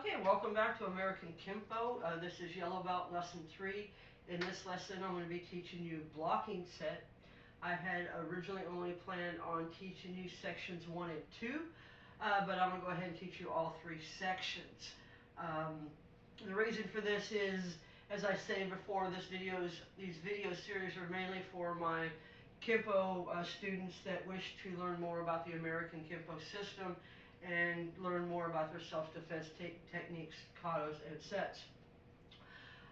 Okay, welcome back to American Kenpo. This is Yellow Belt Lesson 3. In this lesson, I'm going to be teaching you blocking set. I had originally only planned on teaching you sections 1 and 2, but I'm going to go ahead and teach you all 3 sections. The reason for this is, as I said before, these video series are mainly for my Kenpo students that wish to learn more about the American Kenpo system and learn more about their self-defense techniques, katas, and sets.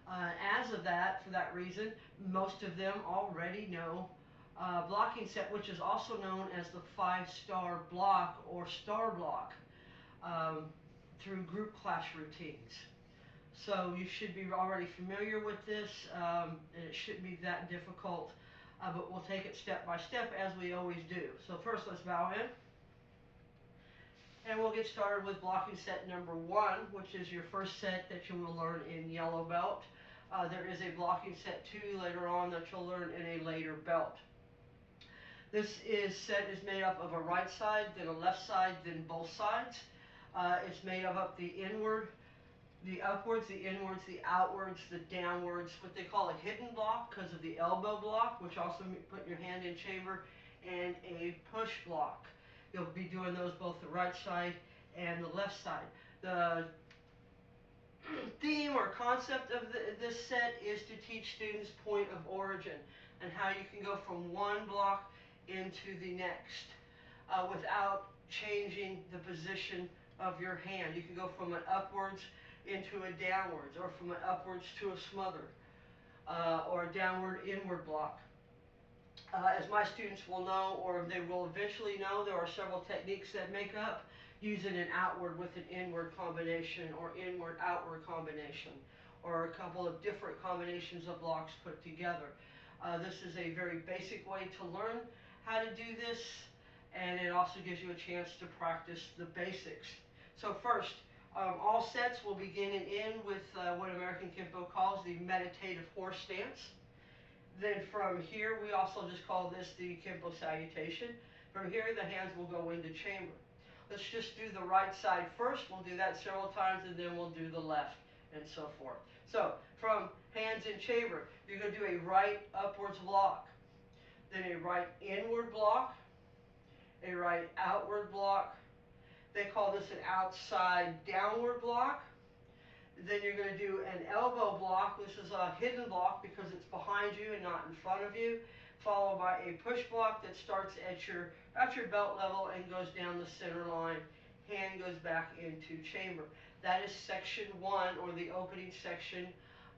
For that reason, most of them already know blocking set, which is also known as the 5-star block or star block through group class routines. So you should be already familiar with this, and it shouldn't be that difficult, but we'll take it step by step as we always do. So first, let's bow in. And we'll get started with blocking set number 1, which is your first set that you will learn in yellow belt. There is a blocking set 2 later on that you'll learn in a later belt. This set is made up of a right side, then a left side, then both sides. It's made up the inward, the upwards, the inwards, the outwards, the downwards, what they call a hidden block because of the elbow block, which also put your hand in chamber, and a push block. You'll be doing those both the right side and the left side. The theme or concept of this set is to teach students point of origin and how you can go from one block into the next without changing the position of your hand. You can go from an upwards into a downwards, or from an upwards to a smother, or a downward inward block. As my students will know, or they will eventually know, there are several techniques that make up using an outward with an inward combination, or inward outward combination, or a couple of different combinations of blocks put together. This is a very basic way to learn how to do this, and it also gives you a chance to practice the basics. So first, all sets will begin and end with what American Kenpo calls the meditative horse stance. Then from here, we also just call this the Kenpo salutation. From here, the hands will go into chamber. Let's just do the right side first. We'll do that several times, and then we'll do the left, and so forth. So from hands in chamber, you're going to do a right upwards block, then a right inward block, a right outward block. They call this an outside downward block. Then you're going to do an elbow block. This is a hidden block because it's behind you and not in front of you, followed by a push block that starts at your belt level and goes down the center line. Hand goes back into chamber. That is section 1, or the opening section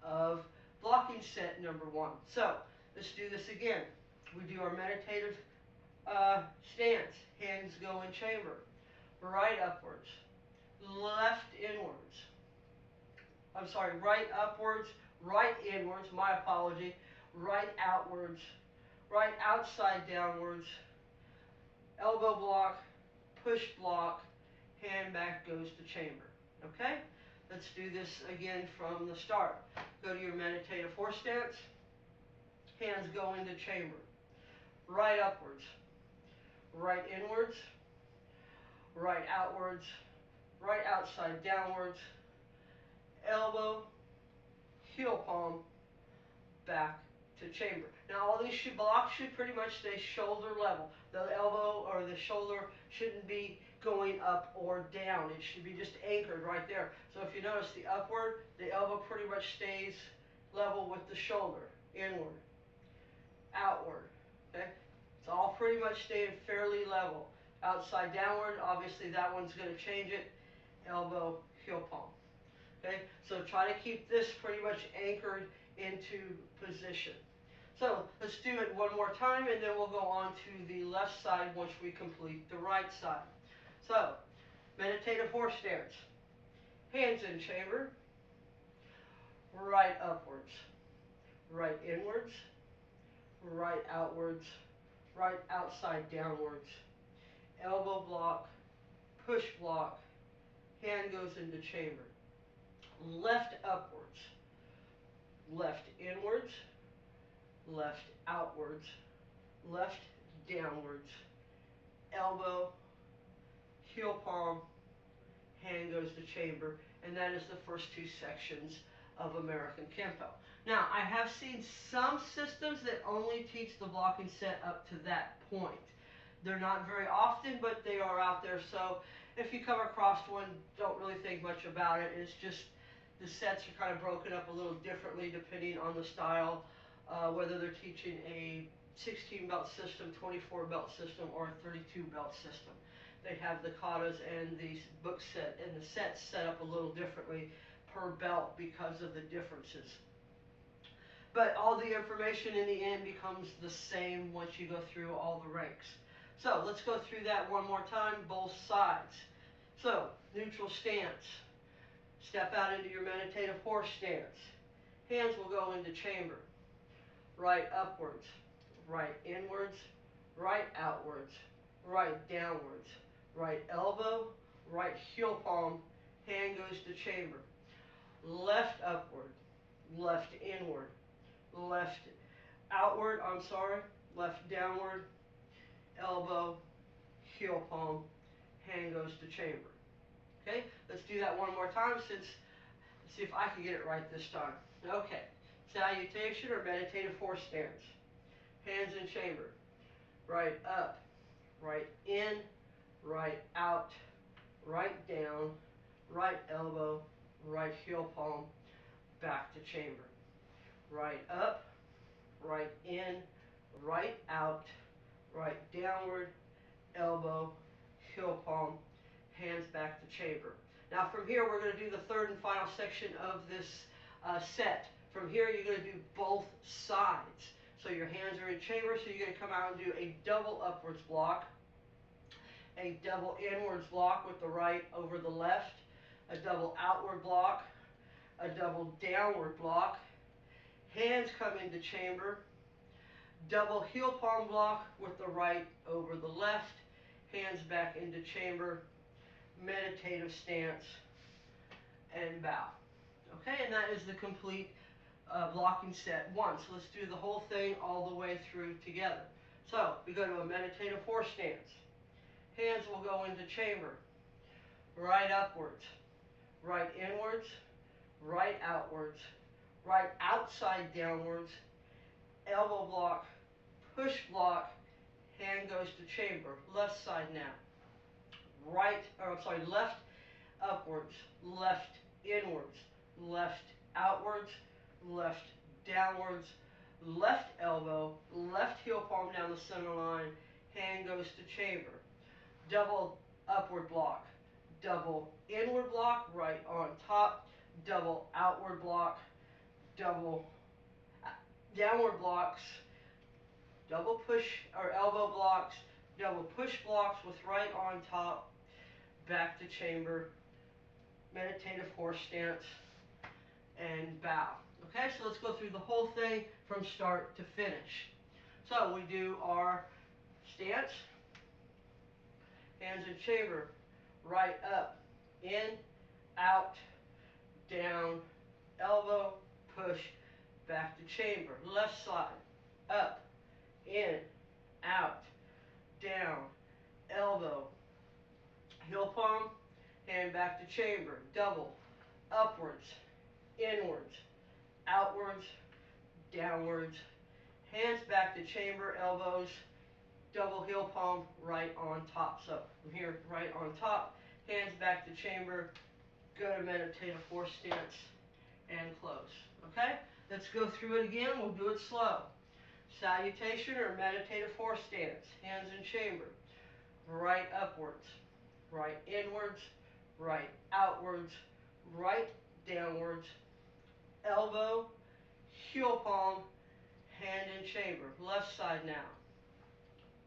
of blocking set number 1. So let's do this again. We do our meditative stance. Hands go in chamber. Right upwards, left inwards. I'm sorry, right upwards, right inwards, my apology, right outwards, right outside downwards, elbow block, push block, hand back goes to chamber. Okay? Let's do this again from the start. Go to your meditative horse stance, hands go into chamber, right upwards, right inwards, right outwards, right outside downwards, elbow, heel palm, back to chamber. Now all these blocks should pretty much stay shoulder level. The elbow or the shoulder shouldn't be going up or down. It should be just anchored right there. So if you notice the upward, the elbow pretty much stays level with the shoulder. Inward, outward. Okay? It's all pretty much staying fairly level. Outside downward, obviously that one's going to change it. Elbow, heel palm. Okay, so try to keep this pretty much anchored into position. So let's do it one more time, and then we'll go on to the left side once we complete the right side. So, meditative horse stance. Hands in chamber. Right upwards. Right inwards. Right outwards. Right outside downwards. Elbow block. Push block. Hand goes into chamber. Left upwards, left inwards, left outwards, left downwards, elbow, heel palm, hand goes to chamber, and that is the first two sections of American Kenpo. Now, I have seen some systems that only teach the blocking set up to that point. They're not very often, but they are out there, so if you come across one, don't really think much about it. It's just the sets are kind of broken up a little differently depending on the style, whether they're teaching a 16 belt system, 24 belt system, or a 32 belt system. They have the katas and the book set and the sets set up a little differently per belt because of the differences. But all the information in the end becomes the same once you go through all the ranks. So let's go through that one more time, both sides. So, neutral stance. Step out into your meditative horse stance. Hands will go into chamber. Right upwards, right inwards, right outwards, right downwards, right elbow, right heel palm, hand goes to chamber. Left upward, left inward, left outward, left downward, elbow, heel palm, hand goes to chamber. Okay, let's do that one more time let's see if I can get it right this time. Okay, salutation or meditative horse stance. Hands in chamber. Right up, right in, right out, right down, right elbow, right heel palm, back to chamber. Right up, right in, right out, right downward, elbow, heel palm, hands back to chamber. Now from here we're going to do the third and final section of this set. From here you're going to do both sides. So your hands are in chamber, so you're going to come out and do a double upwards block, a double inwards block with the right over the left, a double outward block, a double downward block, hands come into chamber, double heel palm block with the right over the left, hands back into chamber, meditative stance, and bow. Okay, and that is the complete blocking set one. So let's do the whole thing all the way through together. So we go to a meditative horse stance. Hands will go into chamber. Right upwards, right inwards, right outwards, right outside downwards, elbow block, push block, hand goes to chamber. Left side now. Left upwards, left inwards, left outwards, left downwards, left elbow, left heel palm down the center line, hand goes to chamber. Double upward block, double inward block, right on top, double outward block, double downward blocks, double push or elbow blocks, double push blocks with right on top, back to chamber, meditative horse stance, and bow. Okay, so let's go through the whole thing from start to finish. So we do our stance, hands in chamber, right up, in, out, down, elbow, push, back to chamber. Left side, up, in, out, down, elbow, heel palm, hand back to chamber. Double, upwards, inwards, outwards, downwards, hands back to chamber, elbows, double heel palm right on top. So from here, right on top, hands back to chamber, go to meditative horse stance, and close. Okay? Let's go through it again. We'll do it slow. Salutation or meditative horse stance. Hands in chamber. Right upwards, right inwards, right outwards, right downwards, elbow, heel palm, hand in chamber. Left side now.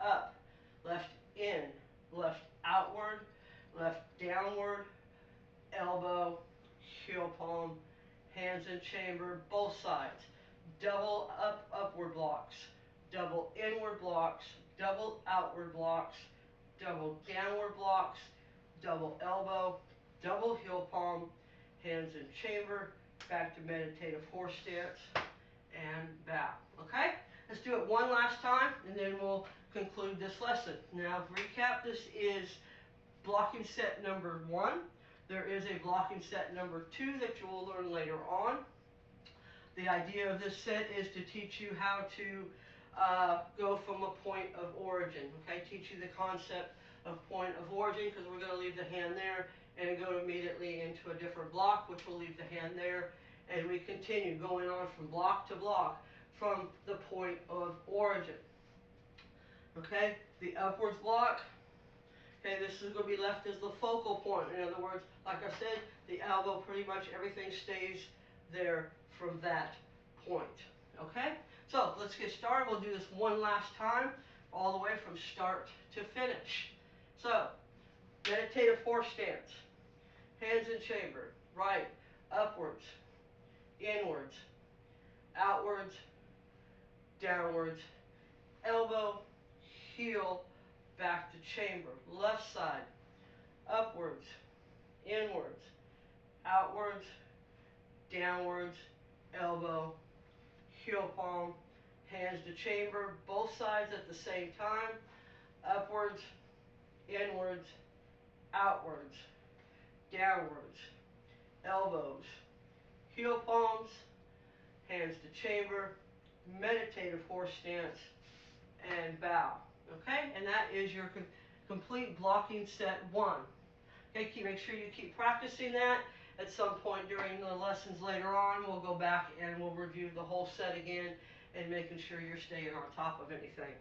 Up, left in, left outward, left downward, elbow, heel palm, hands in chamber, both sides. Double upward blocks, double inward blocks, double outward blocks, double downward blocks, double elbow, double heel palm, hands in chamber, back to meditative horse stance, and bow. Okay? Let's do it one last time, and then we'll conclude this lesson. Now, recap, this is blocking set number 1. There is a blocking set number 2 that you will learn later on. The idea of this set is to teach you how to go from a point of origin, okay? Teach you the concept of point of origin, because we're going to leave the hand there and go immediately into a different block, which will leave the hand there, and we continue going on from block to block from the point of origin. Okay, the upwards block, okay, this is going to be left as the focal point. In other words, like I said, the elbow, pretty much everything stays there from that point. Okay, so let's get started. We'll do this one last time, all the way from start to finish. So, meditative horse stance, hands in chamber, right, upwards, inwards, outwards, downwards, elbow, heel, back to chamber, left side, upwards, inwards, outwards, downwards, elbow, heel palm, hands to chamber, both sides at the same time, upwards, inwards, outwards, downwards, elbows, heel palms, hands to chamber, meditative horse stance, and bow. Okay, and that is your complete blocking set 1. Okay, make sure you keep practicing that. At some point during the lessons later on, we'll go back and we'll review the whole set again and making sure you're staying on top of anything.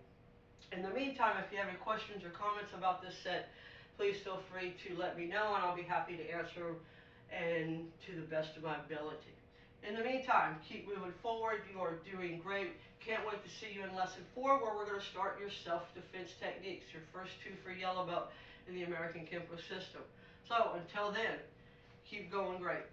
In the meantime, if you have any questions or comments about this set, please feel free to let me know, and I'll be happy to answer and to the best of my ability. In the meantime, keep moving forward. You are doing great. Can't wait to see you in lesson 4, where we're going to start your self-defense techniques, your first 2 for yellow belt in the American Kenpo system. So until then, keep going great.